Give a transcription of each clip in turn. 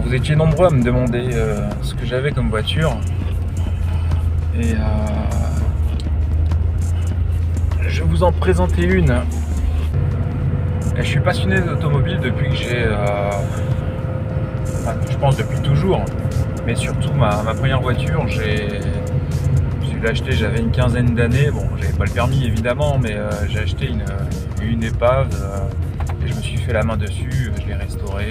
Vous étiez nombreux à me demander ce que j'avais comme voiture et je vais vous en présenter une. Et je suis passionné d'automobile depuis que je pense depuis toujours, mais surtout ma première voiture, je l'ai achetée, j'avais une quinzaine d'années. Bon, j'avais pas le permis évidemment, mais j'ai acheté une épave et je me suis fait la main dessus, je l'ai restaurée.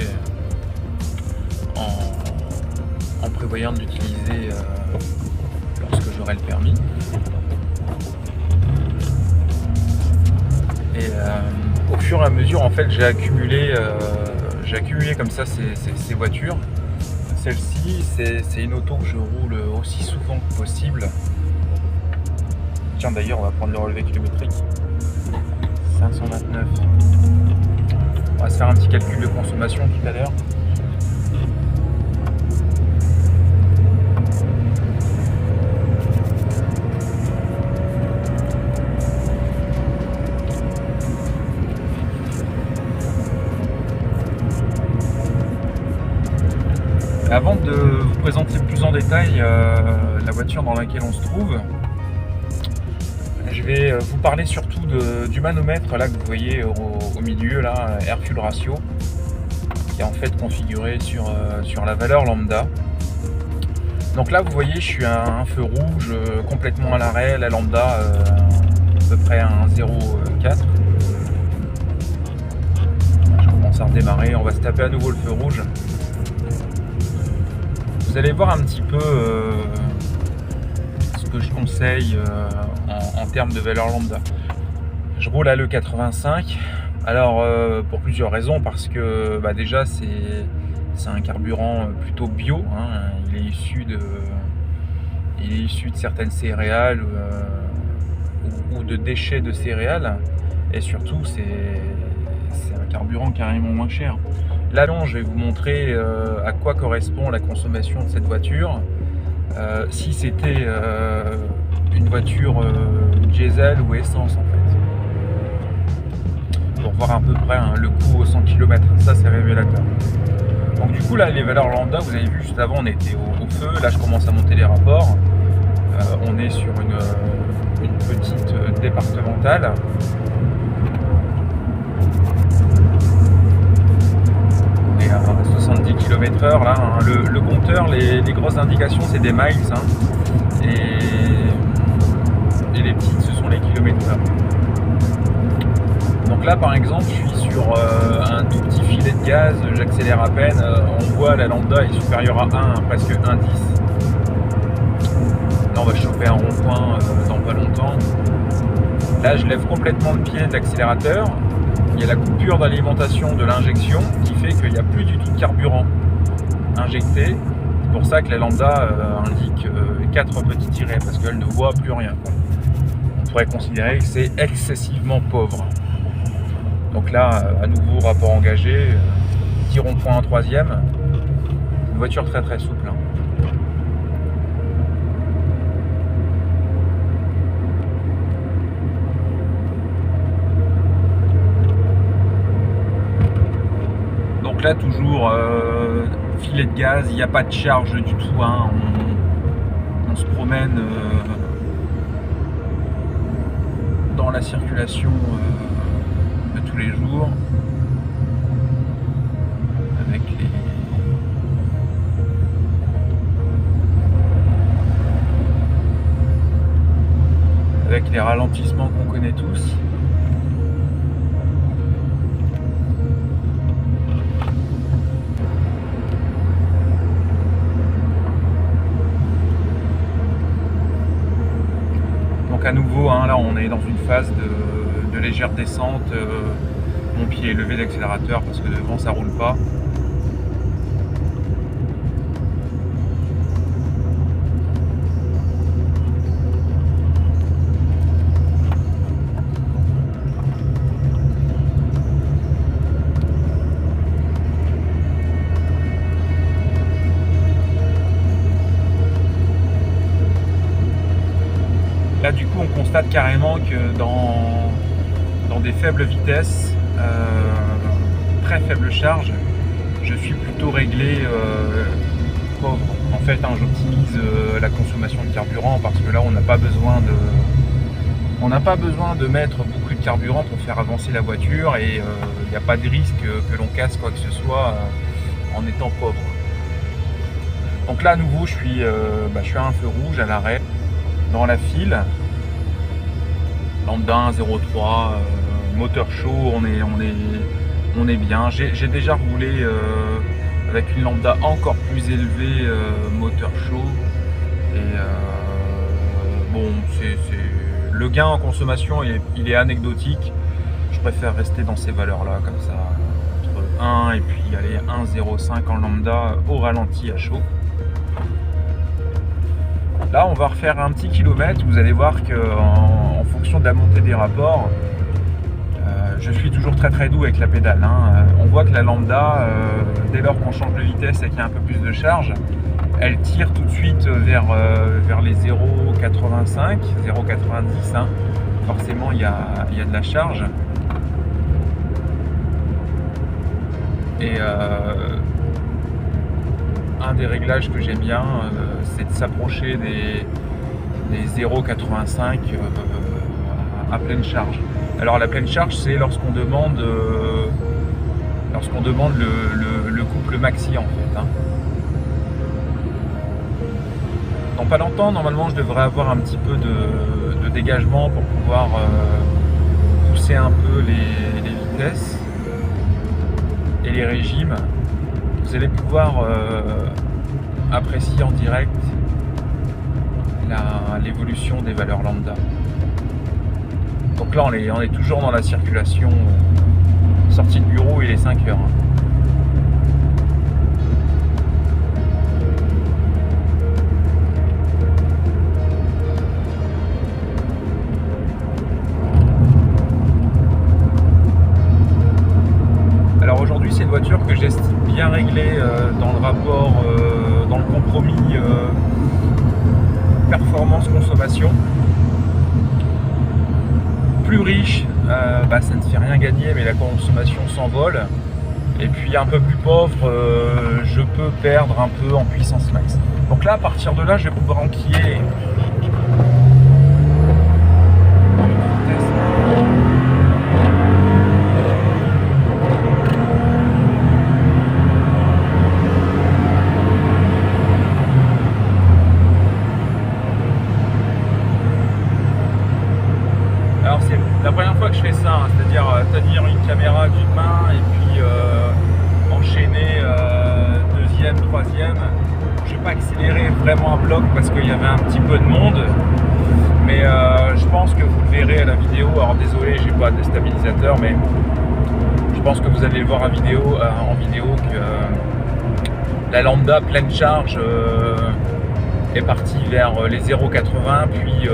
En prévoyant de l'utiliser lorsque j'aurai le permis. Et au fur et à mesure, en fait, j'ai accumulé comme ça ces voitures. Celle-ci, c'est une auto que je roule aussi souvent que possible. Tiens, d'ailleurs, on va prendre le relevé kilométrique. 529. On va se faire un petit calcul de consommation tout à l'heure. Avant de vous présenter plus en détail la voiture dans laquelle on se trouve, je vais vous parler surtout du manomètre là que vous voyez au milieu, là, Air Fuel Ratio, qui est en fait configuré sur la valeur lambda. Donc là vous voyez, je suis à un feu rouge complètement à l'arrêt, la lambda à peu près à 1,04. Je commence à redémarrer, on va se taper à nouveau le feu rouge. Vous allez voir un petit peu ce que je conseille en termes de valeur lambda. Je roule à l'E85, alors pour plusieurs raisons, parce que déjà c'est un carburant plutôt bio, hein. Il est issu de certaines céréales ou de déchets de céréales, et surtout c'est un carburant carrément moins cher. Là, je vais vous montrer à quoi correspond la consommation de cette voiture. Si c'était une voiture diesel ou essence en fait. Pour voir à peu près le coût au 100 km, ça c'est révélateur. Donc du coup là, les valeurs lambda, vous avez vu juste avant on était au feu, là je commence à monter les rapports. On est sur une petite départementale. À 70 km/h là, hein. Le compteur, les grosses indications c'est des miles, hein, et les petites ce sont les kilomètres/heure. Donc là par exemple je suis sur un tout petit filet de gaz, j'accélère à peine, on voit la lambda est supérieure à 1, presque 1,10. Là on va choper un rond-point dans pas longtemps. Là je lève complètement le pied de l'accélérateur. Il y a la coupure d'alimentation de l'injection qui fait qu'il n'y a plus du tout de carburant injecté. C'est pour ça que la lambda indique 4 petits tirets, parce qu'elle ne voit plus rien. On pourrait considérer que c'est excessivement pauvre. Donc là, à nouveau, rapport engagé, petit rond-point en troisième. Une voiture très très souple. Donc là toujours filet de gaz, il n'y a pas de charge du tout, hein. On se promène dans la circulation de tous les jours. les ralentissements qu'on connaît tous. Donc à nouveau, hein, là on est dans une phase de légère descente. Mon pied est levé d'accélérateur parce que devant ça roule pas. Là du coup on constate carrément que dans des faibles vitesses, très faible charge, je suis plutôt réglé pauvre. En fait, hein, j'optimise la consommation de carburant parce que là on n'a pas besoin de mettre beaucoup de carburant pour faire avancer la voiture et il n'y a pas de risque que l'on casse quoi que ce soit en étant pauvre. Donc là à nouveau je suis à un feu rouge à l'arrêt dans la file. Lambda 1.03, moteur chaud, on est bien. J'ai déjà roulé avec une lambda encore plus élevée, moteur chaud. Et bon, le gain en consommation il est anecdotique. Je préfère rester dans ces valeurs-là, comme ça, entre 1 et puis aller 1.05 en lambda au ralenti à chaud. Là, on va refaire un petit kilomètre. Vous allez voir qu'en fonction de la montée des rapports, je suis toujours très très doux avec la pédale. Hein. On voit que la lambda, dès lors qu'on change de vitesse et qu'il y a un peu plus de charge, elle tire tout de suite vers les 0,85, 0,90. Hein. Forcément, il y a de la charge. Et un des réglages que j'aime bien, c'est de s'approcher des 0,85 à pleine charge. Alors la pleine charge, c'est lorsqu'on demande le couple maxi en fait. Hein. Dans pas longtemps, normalement, je devrais avoir un petit peu de dégagement pour pouvoir pousser un peu les vitesses et les régimes. Vous allez pouvoir apprécier en direct l'évolution des valeurs lambda. Donc là, on est toujours dans la circulation. Sortie de bureau, il est 5 heures. Alors aujourd'hui, c'est une voiture que j'estime bien réglée dans le rapport, dans le compromis performance-consommation. Plus riche, ça ne fait rien gagner, mais la consommation s'envole. Et puis un peu plus pauvre, je peux perdre un peu en puissance max. Donc là, à partir de là, je vais pouvoir enquiller. Alors c'est la première fois que je fais ça, hein, c'est-à-dire tenir une caméra d'une main et puis enchaîner deuxième, troisième. Je n'ai pas accéléré vraiment à bloc parce qu'il y avait un petit peu de monde, mais je pense que vous le verrez à la vidéo. Alors désolé, j'ai pas de stabilisateur, mais je pense que vous allez le voir en vidéo que la lambda pleine charge est partie vers les 0,80, puis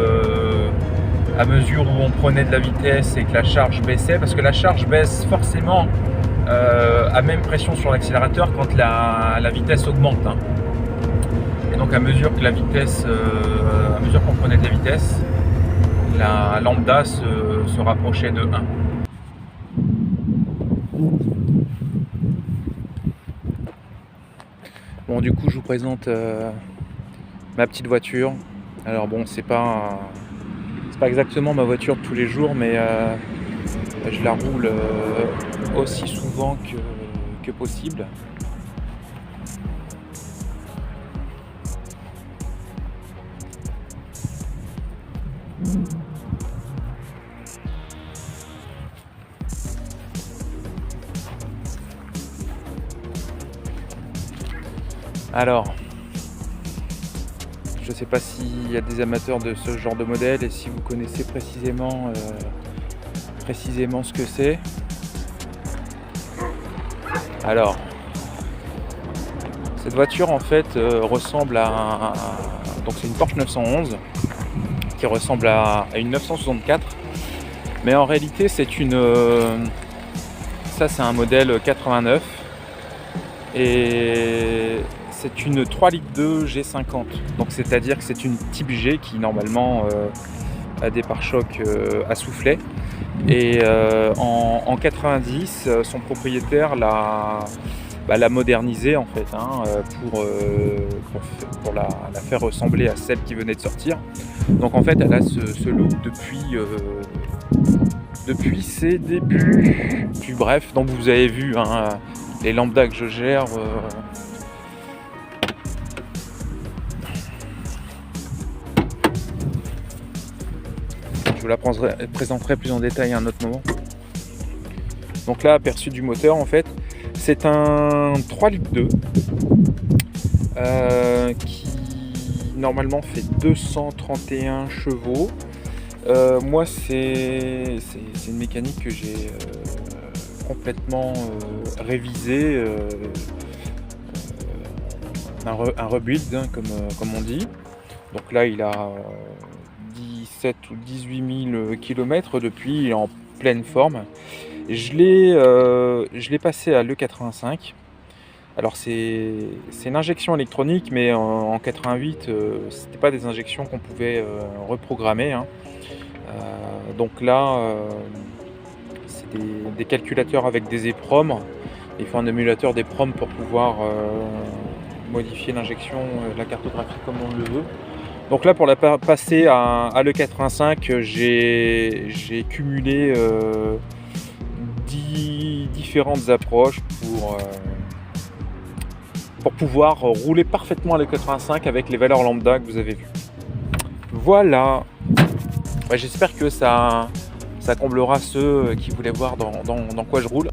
à mesure où on prenait de la vitesse et que la charge baissait, parce que la charge baisse forcément à même pression sur l'accélérateur quand la vitesse augmente. Hein. Et donc à mesure que la vitesse, à mesure qu'on prenait de la vitesse, la lambda se rapprochait de 1. Bon, du coup, je vous présente ma petite voiture. Alors bon, c'est pas exactement ma voiture de tous les jours, mais je la roule aussi souvent que possible. Alors, je ne sais pas s'il y a des amateurs de ce genre de modèle et si vous connaissez précisément ce que c'est. Alors, cette voiture en fait ressemble à donc c'est une Porsche 911 qui ressemble à une 964, mais en réalité c'est une ça c'est un modèle 89 et c'est une 3 litres 2 G50. Donc c'est-à-dire que c'est une type G qui normalement a des pare-chocs à soufflet. Et en 90, son propriétaire l'a modernisée en fait, pour la faire ressembler à celle qui venait de sortir. Donc en fait elle a ce look depuis ses débuts. Puis bref, donc vous avez vu les lambdas que je gère. Je vous la présenterai plus en détail à un autre moment. Donc là, aperçu du moteur en fait, c'est un 3 litres 2 qui normalement fait 231 chevaux. Moi c'est une mécanique que j'ai complètement révisée, un rebuild comme on dit. Donc là il a 17 ou 18 000 km depuis, il est en pleine forme. Je l'ai passé à l'E85. Alors c'est une injection électronique, mais en 88, c'était pas des injections qu'on pouvait reprogrammer. Donc là, c'est des calculateurs avec des EPROM. Il faut un émulateur d'EPROM pour pouvoir modifier l'injection de la cartographie comme on le veut. Donc là, pour la passer à l'E85, j'ai cumulé 10 différentes approches pour pouvoir rouler parfaitement à l'E85 avec les valeurs lambda que vous avez vues. Voilà. Ouais, j'espère que ça comblera ceux qui voulaient voir dans quoi je roule.